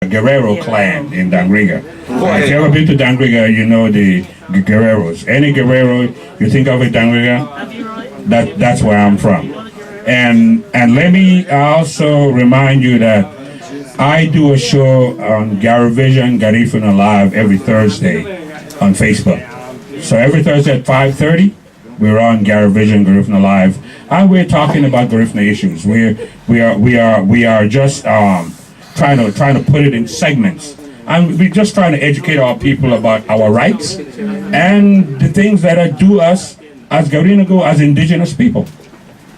Guerrero clan in Dangriga. If you ever been to Dangriga, you know the Guerreros. Any Guerrero you think of in Dangriga, that's where I'm from. And let me also remind you that I do a show on Garivision Garifuna Live every Thursday on Facebook. So every Thursday at 5:30, we're on Garivision Garifuna Live, and we're talking about Garifuna issues. We are just trying to put it in segments, and we're just trying to educate our people about our rights and the things that are due us as Garinago, as indigenous people.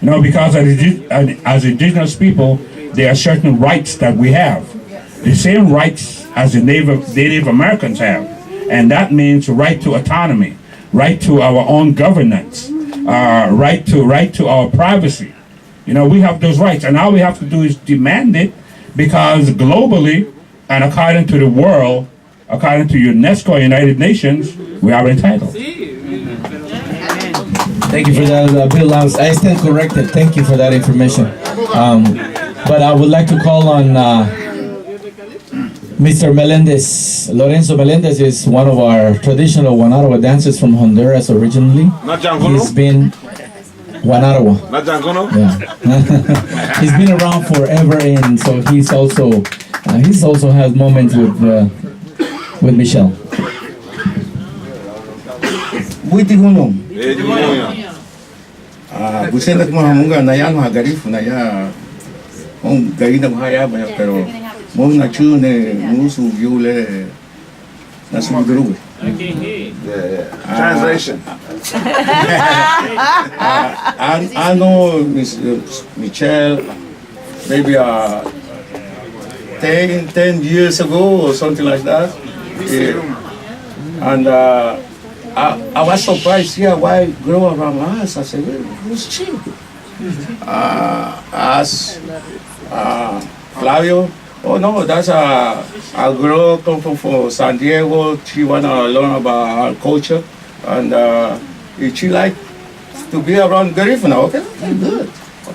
You know, because as indigenous people, there are certain rights that we have, the same rights as the Native Americans have, and that means right to autonomy, right to our own governance, right to our privacy. You know, we have those rights, and all we have to do is demand it, because globally, and according to the world, according to UNESCO, United Nations, we are entitled. Thank you for that, Bill Lance. I stand corrected. Thank you for that information. But I would like to call on Mr. Melendez. Lorenzo Melendez is one of our traditional Guanarawa dancers from Honduras originally. Not Jangono? He's been Guanarawa. Not Jangono? Yeah. He's been around forever, and so he's also has moments with Michelle. Buiti hunong. Busena kuma munga na yan mga Garifu na ya. Mong gari na buhaya ba pero mong na chune musu yule na sumuduru. Translation. I know Michelle maybe 10 years ago or something like that. And I was surprised here why grow around us. I said, who's she? Asked Flavio, oh no, that's a girl come from San Diego. She wanna learn about our culture, and she like to be around Garifuna. Okay, good.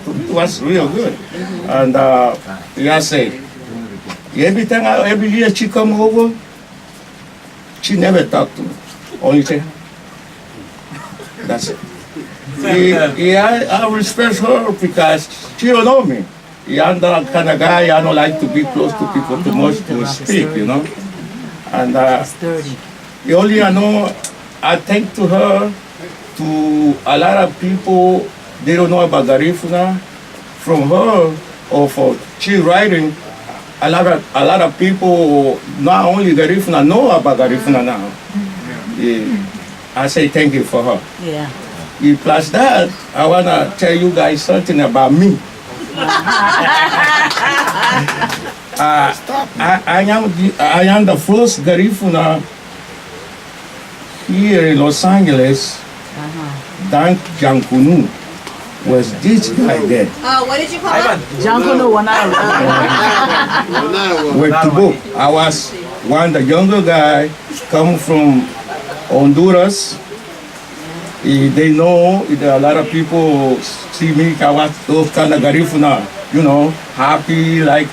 It was real good. And yeah, say every year she come over, she never talked to me. Only say, that's it. I respect her because she don't know me. I'm the kind of guy, I don't like to be close to people too much to speak, you know. And the only I know, I thank to her, to a lot of people, they don't know about Garifuna. From her, or for she writing, a lot of people, not only Garifuna, know about Garifuna now. Yeah. I say thank you for her. Yeah. Plus that, I want to tell you guys something about me. I am the first Garifuna here in Los Angeles. Thank Jankunu was this guy there. What did you call it? Jankunu Wanara. Where to go? I was the younger guy, come from Honduras. They know a lot of people see me. I was those kind of Garifuna, you know, happy like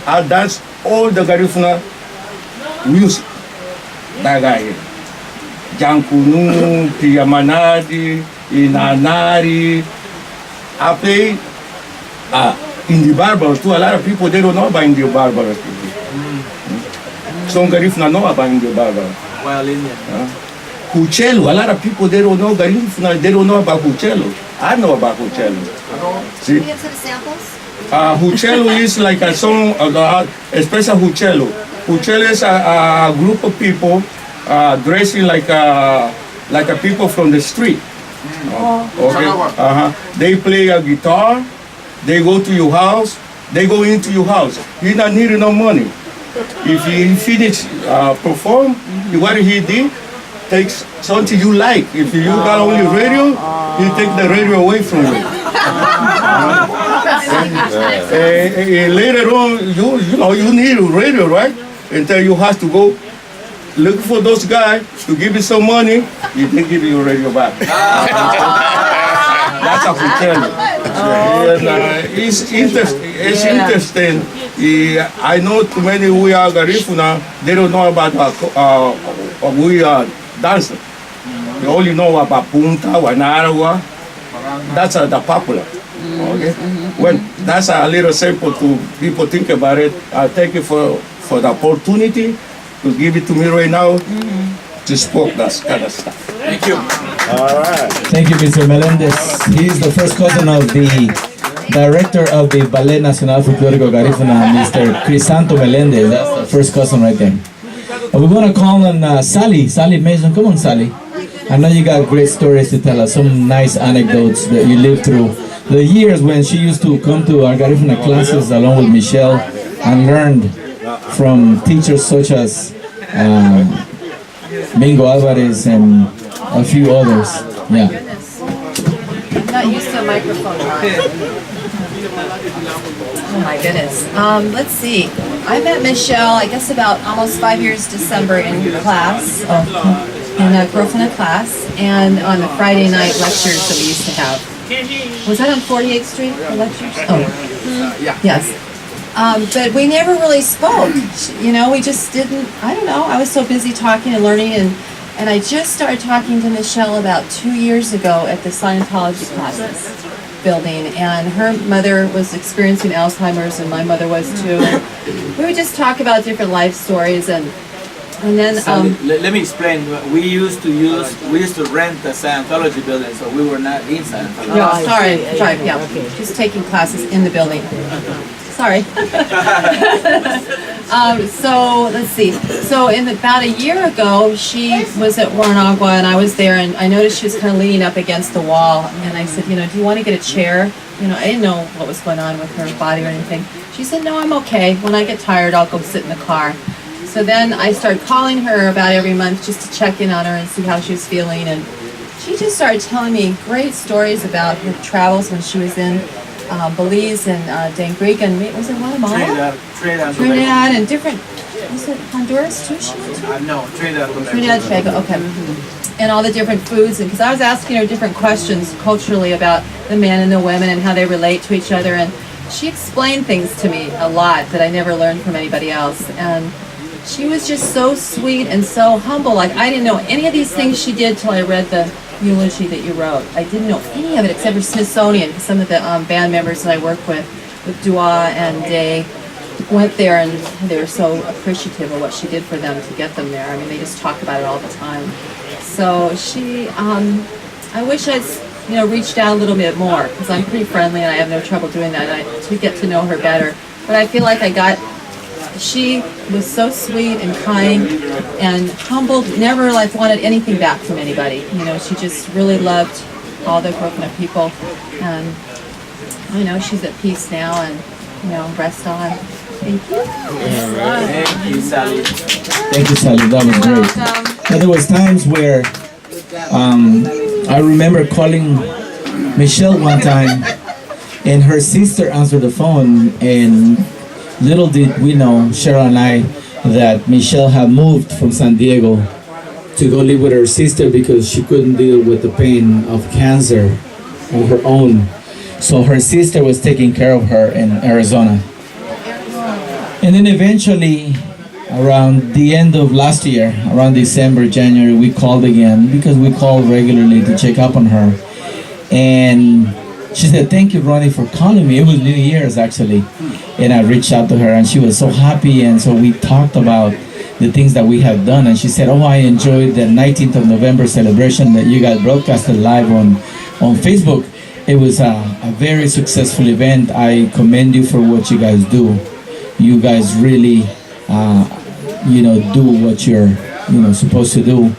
I dance all the Garifuna music. That guy, Jankunu, Piyamanadi, Inanari. I play Indie Barber too. A lot of people they don't know about Indie Barber. Some Garifuna know about Indie Barber. Huchelo, a lot of people they don't know Garifuna, they don't know about Huchelo. I know about Huchelo. See? Can you have some samples? Huchelo is like a song, especially Huchelo. Huchelo is a group of people dressing like a people from the street. Okay. They play a guitar. They go to your house. They go into your house. You not need no money. If he finish perform, what he did, takes something you like. If you got only radio, he take the radio away from you. Later on, you need a radio, right? Until you have to go look for those guys to give you some money. You can give you a radio back. That's how we tell you. It's interesting. I know too many we are Garifuna, they don't know about we are dancer. They only know about Punta, Wanarawa. That's the popular. Okay? When that's a little simple to people think about it. I thank you for the opportunity to give it to me right now to speak that kind of stuff. Thank you. All right. Thank you, Mr. Melendez. He's the first cousin of the director of the Ballet Nacional Folclórico Garifuna, Mr. Crisanto Melendez. That's the first cousin right there. And we're going to call on Sally. Sally Mason. Come on, Sally. I know you got great stories to tell us, some nice anecdotes that you lived through. The years when she used to come to our Garifuna classes along with Michelle and learned from teachers such as Mingo Alvarez and a few others. Yeah. I'm not used to a microphone. Oh my goodness. Let's see. I met Michelle, I guess about almost 5 years December in class, in a Garifuna class, and on the Friday night lectures that we used to have. Was that on 48th Street, the lectures? Oh, yes. But we never really spoke. You know, we just didn't, I don't know, I was so busy talking and learning, and I just started talking to Michelle about 2 years ago at the Scientology classes building, and her mother was experiencing Alzheimer's, and my mother was too. And we would just talk about different life stories, and then Let me explain. We used to rent the Scientology building, so we were not in Scientology. no, sorry, yeah, just taking classes in the building. Sorry. So let's see. So about a year ago, she was at Guanagua and I was there, and I noticed she was kind of leaning up against the wall. And I said, you know, do you want to get a chair? You know, I didn't know what was going on with her body or anything. She said, no, I'm okay. When I get tired, I'll go sit in the car. So then I started calling her about every month just to check in on her and see how she was feeling. And she just started telling me great stories about her travels when she was in Belize and Dangriga, and was it Guatemala? Trinidad and different, was it Honduras too she went to? No, Trinidad. Trinidad, Tobago, okay. And all the different foods, and because I was asking her different questions culturally about the men and the women and how they relate to each other, and she explained things to me a lot that I never learned from anybody else. And she was just so sweet and so humble. Like, I didn't know any of these things she did till I read the eulogy that you wrote. I didn't know any of it except for Smithsonian, because some of the band members that I work with Dua and Day, went there and they were so appreciative of what she did for them to get them there. I mean, they just talk about it all the time. So she, I wish I'd, you know, reached out a little bit more, because I'm pretty friendly and I have no trouble doing that, to get to know her better. But I feel like she was so sweet and kind and humble, never like wanted anything back from anybody. You know, she just really loved all the Garifuna people, and I know she's at peace now, and you know, rest on. Thank you. Thank you, Sally. Thank you, Sally. That was great. Now, there was times where I remember calling Michelle one time, and her sister answered the phone, and little did we know, Cheryl and I, that Michelle had moved from San Diego to go live with her sister because she couldn't deal with the pain of cancer on her own. So her sister was taking care of her in Arizona. And then eventually, around the end of last year, around December, January, we called again, because we called regularly to check up on her. And she said, thank you, Ronnie, for calling me. It was New Year's, actually. And I reached out to her, and she was so happy. And so we talked about the things that we have done. And she said, oh, I enjoyed the 19th of November celebration that you guys broadcasted live on Facebook. It was a very successful event. I commend you for what you guys do. You guys really, do what you're, supposed to do.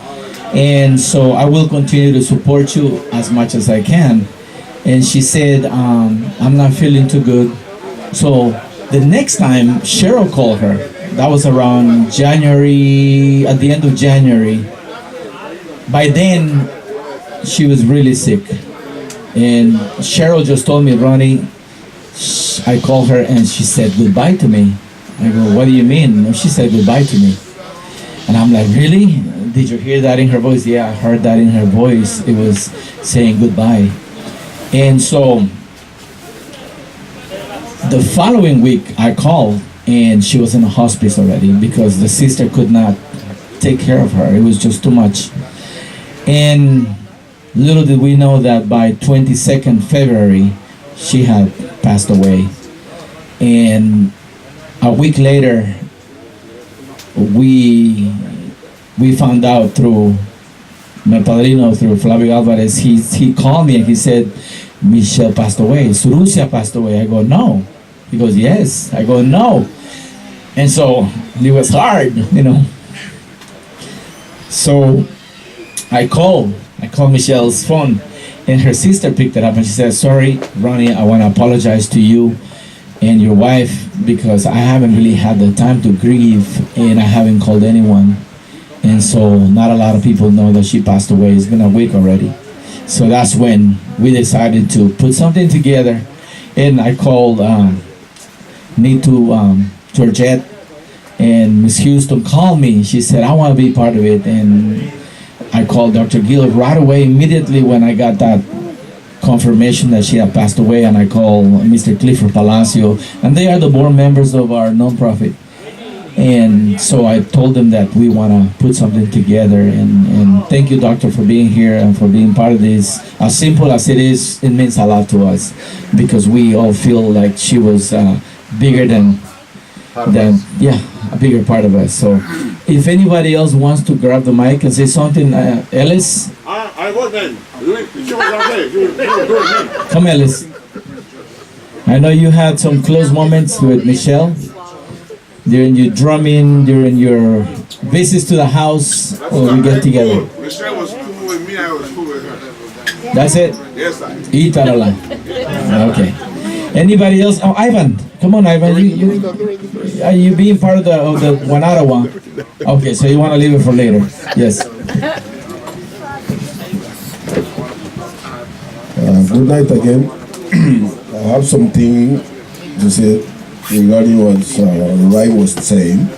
And so I will continue to support you as much as I can. And she said, I'm not feeling too good. So the next time Cheryl called her, that was around January, at the end of January. By then, she was really sick. And Cheryl just told me, Ronnie, I called her and she said goodbye to me. I go, what do you mean? And she said goodbye to me. And I'm like, really? Did you hear that in her voice? Yeah, I heard that in her voice. It was saying goodbye. And so the following week I called and she was in a hospice already because the sister could not take care of her. It was just too much. And little did we know that by 22nd February, she had passed away. And a week later, we found out through my padrino, through Flavio Alvarez. He called me and he said, Michelle passed away. Surucia passed away. I go, no. He goes, yes. I go, no. And so it was hard, you know. So I called Michelle's phone, and her sister picked it up and she said, sorry, Ronnie, I want to apologize to you and your wife because I haven't really had the time to grieve and I haven't called anyone. And so not a lot of people know that she passed away. It's been a week already. So that's when we decided to put something together. And I called Georgette, and Miss Houston called me. She said, I want to be part of it. And I called Dr. Gill right away, immediately when I got that confirmation that she had passed away, and I called Mr. Clifford Palacio, and they are the board members of our nonprofit. And so I told them that we want to put something together, and thank you, doctor, for being here and for being part of this. As simple as it is, it means a lot to us because we all feel like she was bigger than a bigger part of us. So if anybody else wants to grab the mic and say something, Ellis? I was then. Come, Ellis. I know you had some close moments with Michelle during your drumming, during your visits to the house, or we get together. Michelle was cool with me, I was cool with her. That's it? Yes, sir. Itarala. Okay. Anybody else? Oh, Ivan. Come on, Ivan. You being part of the Wanarawa. Okay, so you want to leave it for later. Yes. Good night again. I have something to say regarding what Rai was saying.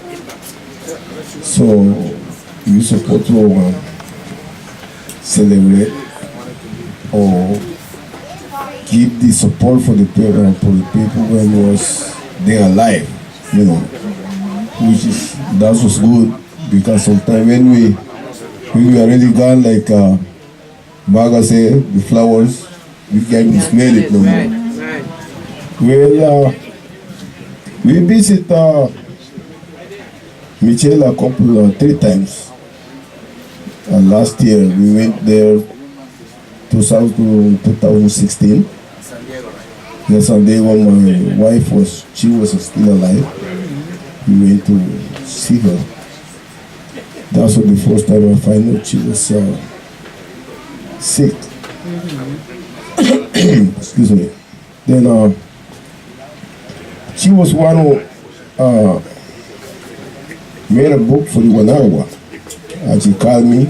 So, you're supposed to celebrate or give the support for the people when was they alive, you know, that was good, because sometimes when we are really gone, like Maga said, the flowers, we can't smell it no more. Well, we visit Michelle a couple, 3 times. Last year we went there 2016. In San Diego, my wife was still alive. We went to see her. That was the first time I found out she was sick. Excuse me. Then she was one who made a book for the Wanarawa. And she called me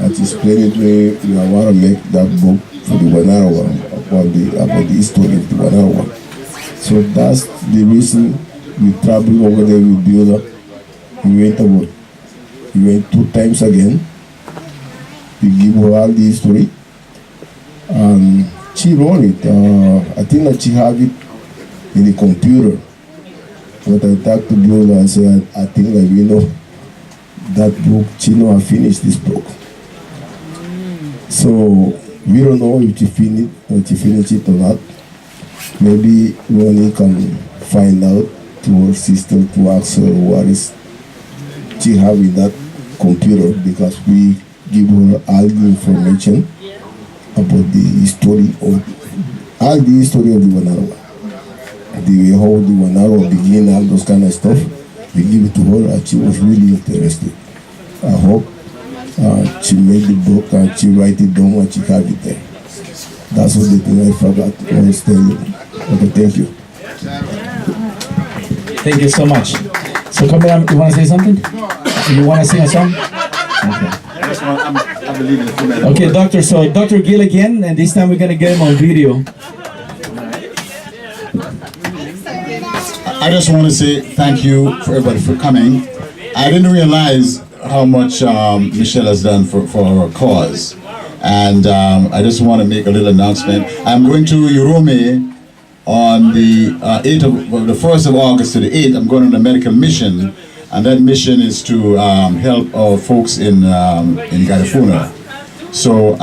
and she explained to me, I want to make that book for the Wanarawa, about the history of the Wanarawa. So that's the reason we traveled over there with Biola. We went 2 times again. We give her all the history. And she wrote it. I think that she had it in the computer. But I talked to Biola and said, I think that we know that book, she know I finished this book. So we don't know if she finished it or not. Maybe Ronnie can find out to her sister to ask her what is she have in that computer, because we give her all the information about the history of the Wanarawa. The way how the Wanarawa began, all those kind of stuff. We give it to her and she was really interested. I hope she made the book and she write it down and she have it there. That's what the thing I forgot to always tell you. Okay, thank you. Thank you so much. So come here, you want to say something? You want to sing a song? Okay. Okay, Doctor. So Dr. Gill again, and this time we're going to get him on video. I just want to say thank you for everybody for coming. I didn't realize how much Michelle has done for our cause. And I just want to make a little announcement. I'm going to Urome on the 8th of, well, the 1st of August to the 8th, I'm going on a medical mission, and that mission is to help our folks in Garifuna. So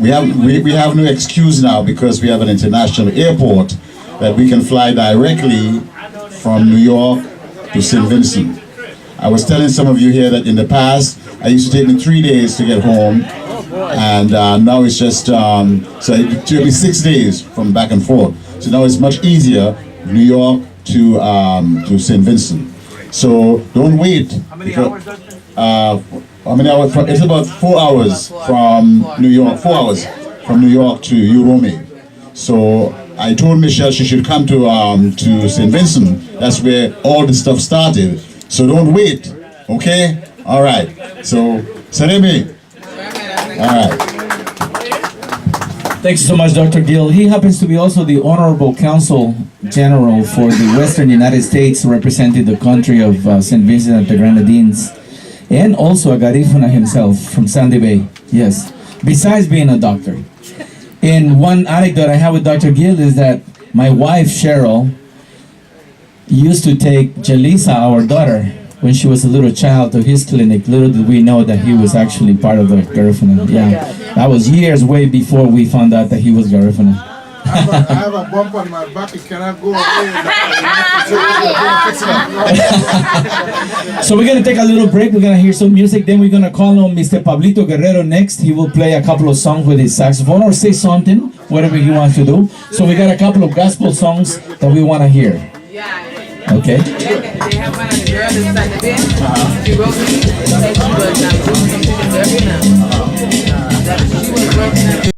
we have no excuse now because we have an international airport that we can fly directly from New York to St. Vincent. I was telling some of you here that in the past, I used to take me 3 days to get home, and now it's just, so it took me 6 days from back and forth. So now it's much easier, New York to St. Vincent. So don't wait. How many hours? How many hours? It's about 4 hours from New York. 4 hours from New York to Urome. So I told Michelle she should come to St. Vincent. That's where all the stuff started. So don't wait. Okay? All right. So Saremi. All right. Thanks so much, Dr. Gill. He happens to be also the Honorable Consul General for the Western United States, representing the country of St. Vincent and the Grenadines, and also a Garifuna himself from Sandy Bay. Yes, besides being a doctor. And one anecdote I have with Dr. Gill is that my wife, Cheryl, used to take Jalisa, our daughter, when she was a little child, to his clinic. Little did we know that he was actually part of the Garifuna. Yeah, that was years way before we found out that he was Garifuna. I have a bump on my back. It cannot go away. So we're gonna take a little break. We're gonna hear some music. Then we're gonna call on Mr. Pablito Guerrero next. He will play a couple of songs with his saxophone or say something, whatever he wants to do. So we got a couple of gospel songs that we want to hear. Okay. They have one of the girls inside the bed. She wrote me that she was doing something in Durban now. That she was working at